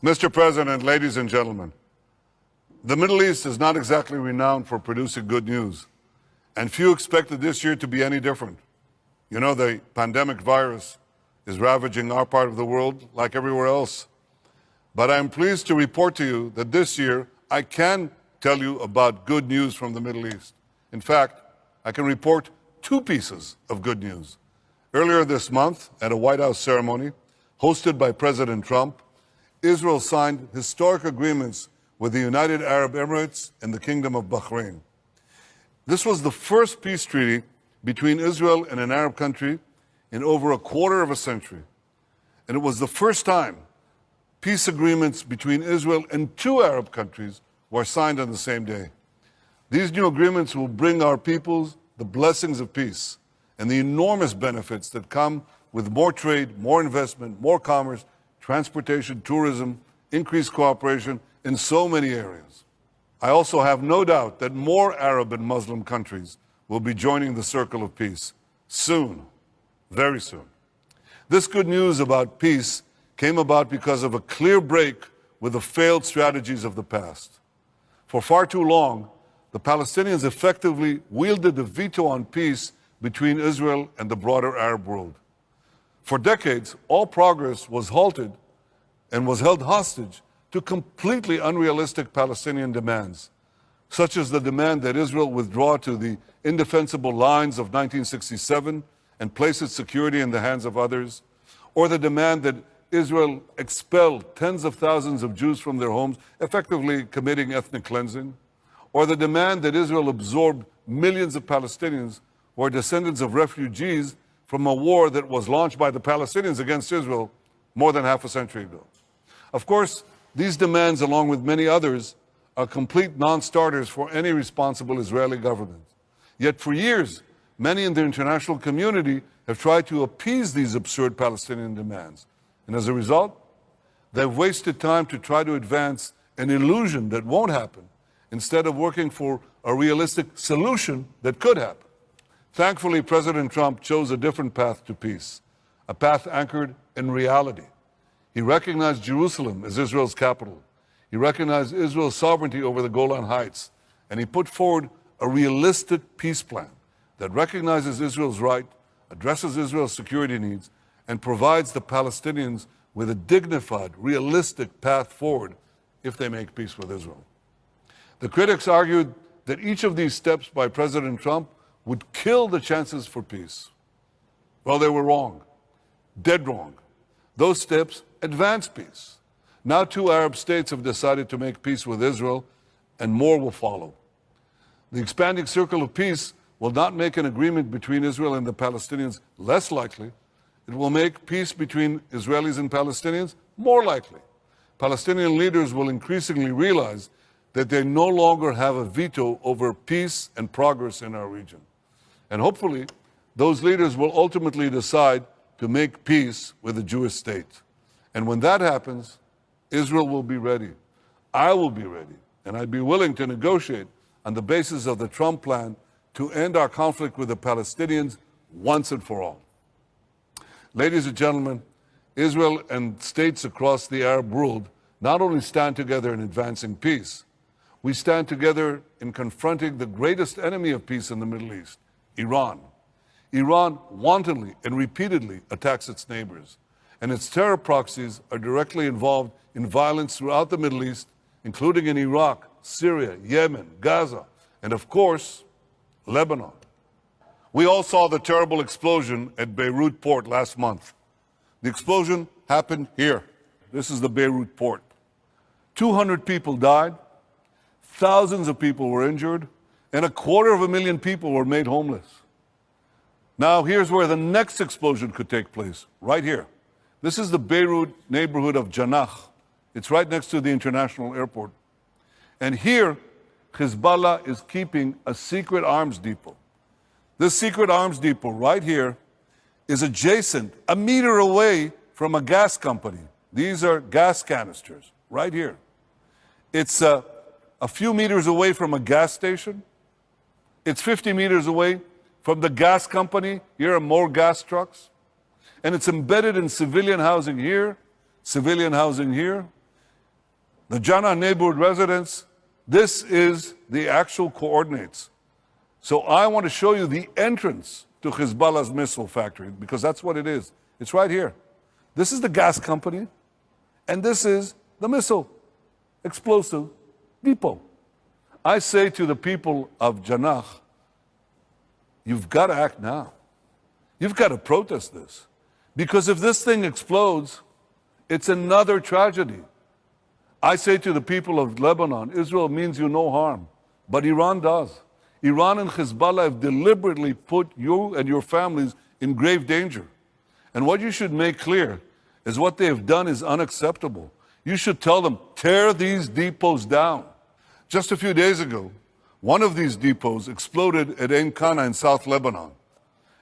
Mr. President, ladies and gentlemen, the Middle East is not exactly renowned for producing good news, and few expected this year to be any different. You know, the pandemic virus is ravaging our part of the world like everywhere else. But I'm pleased to report to you that this year I can tell you about good news from the Middle East. In fact, I can report two pieces of good news. Earlier this month, at a White House ceremony hosted by President Trump, Israel signed historic agreements with the United Arab Emirates and the Kingdom of Bahrain. This was the first peace treaty between Israel and an Arab country in over a quarter of a century. And it was the first time peace agreements between Israel and two Arab countries were signed on the same day. These new agreements will bring our peoples the blessings of peace and the enormous benefits that come with more trade, more investment, more commerce, transportation, tourism, increased cooperation in so many areas. I also have no doubt that more Arab and Muslim countries will be joining the circle of peace soon, very soon. This good news about peace came about because of a clear break with the failed strategies of the past. For far too long, the Palestinians effectively wielded the veto on peace between Israel and the broader Arab world. For decades, all progress was halted and was held hostage to completely unrealistic Palestinian demands, such as the demand that Israel withdraw to the indefensible lines of 1967 and place its security in the hands of others, or the demand that Israel expel tens of thousands of Jews from their homes, effectively committing ethnic cleansing, or the demand that Israel absorb millions of Palestinians who are descendants of refugees from a war that was launched by the Palestinians against Israel more than half a century ago. Of course, these demands, along with many others, are complete non-starters for any responsible Israeli government. Yet for years, many in the international community have tried to appease these absurd Palestinian demands. And as a result, they've wasted time to try to advance an illusion that won't happen, instead of working for a realistic solution that could happen. Thankfully, President Trump chose a different path to peace, a path anchored in reality. He recognized Jerusalem as Israel's capital. He recognized Israel's sovereignty over the Golan Heights, and he put forward a realistic peace plan that recognizes Israel's right, addresses Israel's security needs, and provides the Palestinians with a dignified, realistic path forward if they make peace with Israel. The critics argued that each of these steps by President Trump would kill the chances for peace. Well, they were wrong, dead wrong. Those steps advance peace. Now 2 Arab states have decided to make peace with Israel, and more will follow. The expanding circle of peace will not make an agreement between Israel and the Palestinians less likely. It will make peace between Israelis and Palestinians more likely. Palestinian leaders will increasingly realize that they no longer have a veto over peace and progress in our region. And hopefully, those leaders will ultimately decide to make peace with a Jewish state. And when that happens, Israel will be ready. I will be ready. And I'd be willing to negotiate on the basis of the Trump plan to end our conflict with the Palestinians once and for all. Ladies and gentlemen, Israel and states across the Arab world not only stand together in advancing peace, we stand together in confronting the greatest enemy of peace in the Middle East, Iran. Iran wantonly and repeatedly attacks its neighbors, and its terror proxies are directly involved in violence throughout the Middle East, including in Iraq, Syria, Yemen, Gaza, and of course, Lebanon. We all saw the terrible explosion at Beirut port last month. The explosion happened here. This is the Beirut port. 200 people died, thousands of people were injured, and 250,000 people were made homeless. Now, here's where the next explosion could take place, right here. This is the Beirut neighborhood of Janah. It's right next to the international airport. And here, Hezbollah is keeping a secret arms depot. This secret arms depot right here is adjacent, a meter away from a gas company. These are gas canisters, right here. It's a few meters away from a gas station. It's 50 meters away from the gas company. Here are more gas trucks. And it's embedded in civilian housing here, civilian housing here. The Jannah neighborhood residents, this is the actual coordinates. So I want to show you the entrance to Hezbollah's missile factory, because that's what it is. It's right here. This is the gas company, and this is the missile explosive depot. I say to the people of Jannah, you've got to act now. You've got to protest this. Because if this thing explodes, it's another tragedy. I say to the people of Lebanon, Israel means you no harm, but Iran does. Iran and Hezbollah have deliberately put you and your families in grave danger. And what you should make clear is what they have done is unacceptable. You should tell them, tear these depots down. Just a few days ago, one of these depots exploded at Ein Kana in South Lebanon.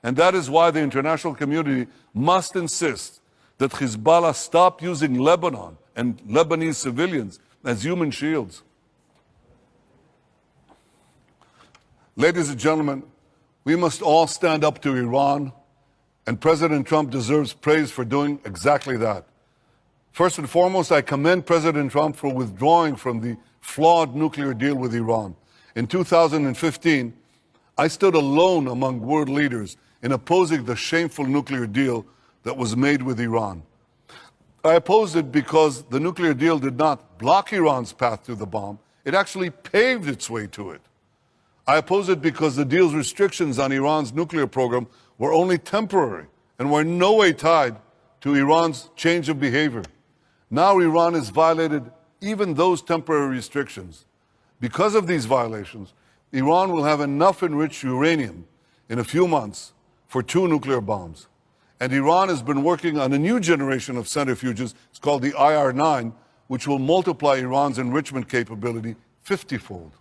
And that is why the international community must insist that Hezbollah stop using Lebanon and Lebanese civilians as human shields. Ladies and gentlemen, we must all stand up to Iran, and President Trump deserves praise for doing exactly that. First and foremost, I commend President Trump for withdrawing from the flawed nuclear deal with Iran. In 2015, I stood alone among world leaders in opposing the shameful nuclear deal that was made with Iran. I opposed it because the nuclear deal did not block Iran's path to the bomb, it actually paved its way to it. I oppose it because the deal's restrictions on Iran's nuclear program were only temporary and were in no way tied to Iran's change of behavior. Now Iran has violated even those temporary restrictions. Because of these violations, Iran will have enough enriched uranium in a few months for 2 nuclear bombs. And Iran has been working on a new generation of centrifuges, it's called the IR-9, which will multiply Iran's enrichment capability 50-fold.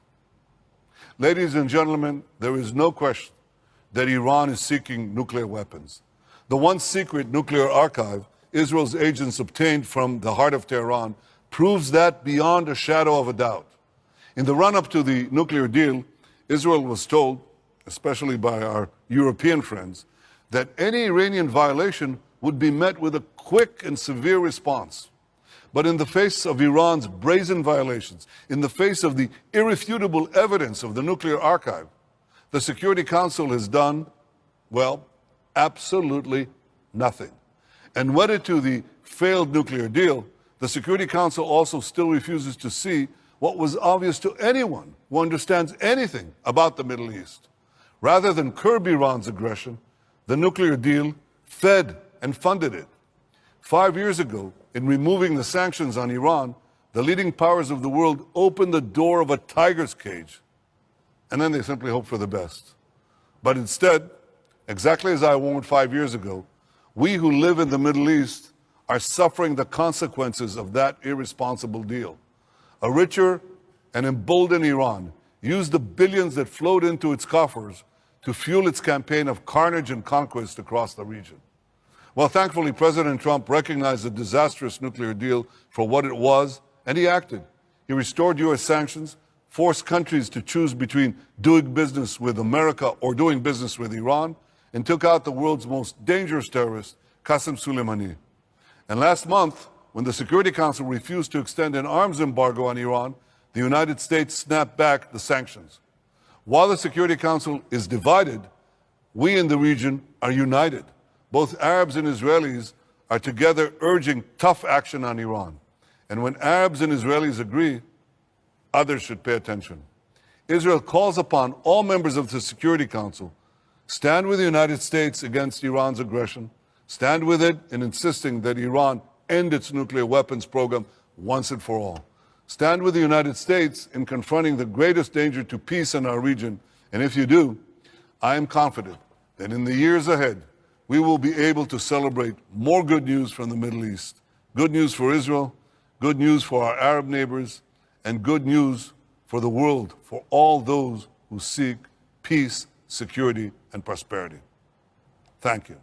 Ladies and gentlemen, there is no question that Iran is seeking nuclear weapons. The one secret nuclear archive Israel's agents obtained from the heart of Tehran proves that beyond a shadow of a doubt. In the run-up to the nuclear deal, Israel was told, especially by our European friends, that any Iranian violation would be met with a quick and severe response. But in the face of Iran's brazen violations, in the face of the irrefutable evidence of the nuclear archive, the Security Council has done, well, absolutely nothing. And wedded to the failed nuclear deal, the Security Council also still refuses to see what was obvious to anyone who understands anything about the Middle East. Rather than curb Iran's aggression, the nuclear deal fed and funded it. 5 years ago, in removing the sanctions on Iran, the leading powers of the world opened the door of a tiger's cage. And then they simply hope for the best. But instead, exactly as I warned 5 years ago, we who live in the Middle East are suffering the consequences of that irresponsible deal. A richer and emboldened Iran used the billions that flowed into its coffers to fuel its campaign of carnage and conquest across the region. Well, thankfully, President Trump recognized the disastrous nuclear deal for what it was, and he acted. He restored U.S. sanctions, forced countries to choose between doing business with America or doing business with Iran, and took out the world's most dangerous terrorist, Qasem Soleimani. And last month, when the Security Council refused to extend an arms embargo on Iran, the United States snapped back the sanctions. While the Security Council is divided, we in the region are united. Both Arabs and Israelis are together urging tough action on Iran. And when Arabs and Israelis agree, others should pay attention. Israel calls upon all members of the Security Council, stand with the United States against Iran's aggression, stand with it in insisting that Iran end its nuclear weapons program once and for all. Stand with the United States in confronting the greatest danger to peace in our region. And if you do, I am confident that in the years ahead, we will be able to celebrate more good news from the Middle East. Good news for Israel, good news for our Arab neighbors, and good news for the world, for all those who seek peace, security, and prosperity. Thank you.